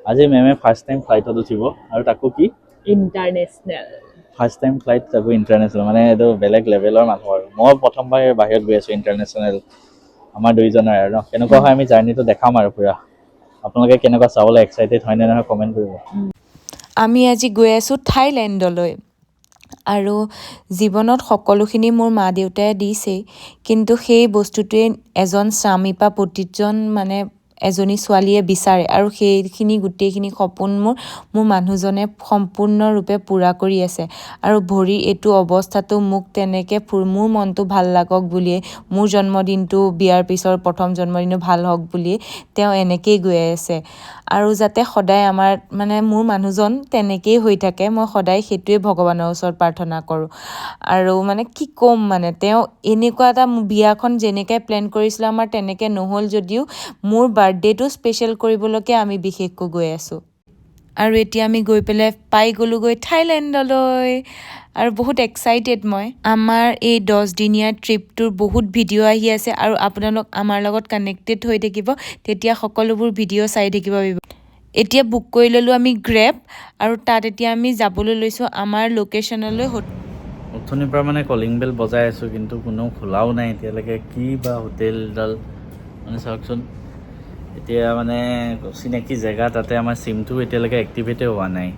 আজি মেমে first time ফ্লাইটত উঠিব আৰু তাকো কি ইণ্টাৰনেশ্যনেল ফাৰ্ষ্ট টাইম ফ্লাইট তাকো ইণ্টাৰনেশ্যনেল মানে এইটো বেলেগ লেভেলৰ মানুহ আৰু মই প্ৰথমবাৰ বাহিৰত গৈ আছোঁ ইণ্টাৰনেশ্যনেল আমাৰ দুইজনৰ আৰু কেনেকুৱা হয় আমি জাৰ্ণিটো দেখাম আৰু পুৰা আপোনালোকে কেনেকুৱা চাবলৈ এক্সাইটেড হয় নে নহয় কমেণ্ট কৰিব আমি আজি গৈ আছোঁ থাইলেণ্ডলৈ আৰু জীৱনত সকলোখিনি মোৰ মা দেউতাই দিছেই কিন্তু সেই বস্তুটোৱে এজন স্বামী বা প্ৰতিজন মানে এজনী ছোৱালীয়ে বিচাৰে আৰু সেইখিনি গোটেইখিনি সপোন মোৰ মানুহজনে সম্পূৰ্ণৰূপে পূৰা কৰি আছে আৰু ভৰিৰ এইটো অৱস্থাটো মোক তেনেকৈ মোৰ মনটো ভাল লাগক বুলিয়ে মোৰ জন্মদিনটো বিয়াৰ পিছৰ প্ৰথম জন্মদিনটো ভাল হওক বুলিয়ে তেওঁ এনেকেই গৈ আছে আৰু যাতে সদায় আমাৰ মানে মোৰ মানুহজন তেনেকেই হৈ থাকে মই সদায় সেইটোৱে ভগৱানৰ ওচৰত প্ৰাৰ্থনা কৰোঁ আৰু মানে কি ক'ম মানে তেওঁ এনেকুৱা এটা বিয়াখন যেনেকৈ প্লেন কৰিছিলোঁ আমাৰ তেনেকৈ নহ'ল যদিও মোৰ বাৰ্থডেটো স্পেচিয়েল কৰিবলৈকে আমি বিশেষকৈ গৈ আছোঁ আৰু এতিয়া আমি গৈ পেলাই পাই গ'লোগৈ থাইলেণ্ডলৈ আৰু বহুত এক্সাইটেড মই আমাৰ এই 10 দিনীয়া ট্ৰিপটোৰ বহুত ভিডিঅ' আহি আছে আৰু আপোনালোক আমাৰ লগত কানেক্টেড হৈ থাকিব তেতিয়া সকলোবোৰ ভিডিঅ' চাই থাকিব পাৰিব এতিয়া বুক কৰি ল'লোঁ আমি গ্ৰেব আৰু তাত এতিয়া আমি যাবলৈ লৈছোঁ আমাৰ লোকেশ্যনলৈ অথনিৰ পৰা মানে কলিং বেল বজাই আছোঁ কিন্তু কোনো খোলাও নাই এতিয়ালৈকে কি বা হোটেলডাল মানে চাওকচোন এতিয়া মানে চিনাকি জেগা তাতে আমাৰ চিমটো এতিয়ালৈকে এক্টিভেটেই হোৱা নাই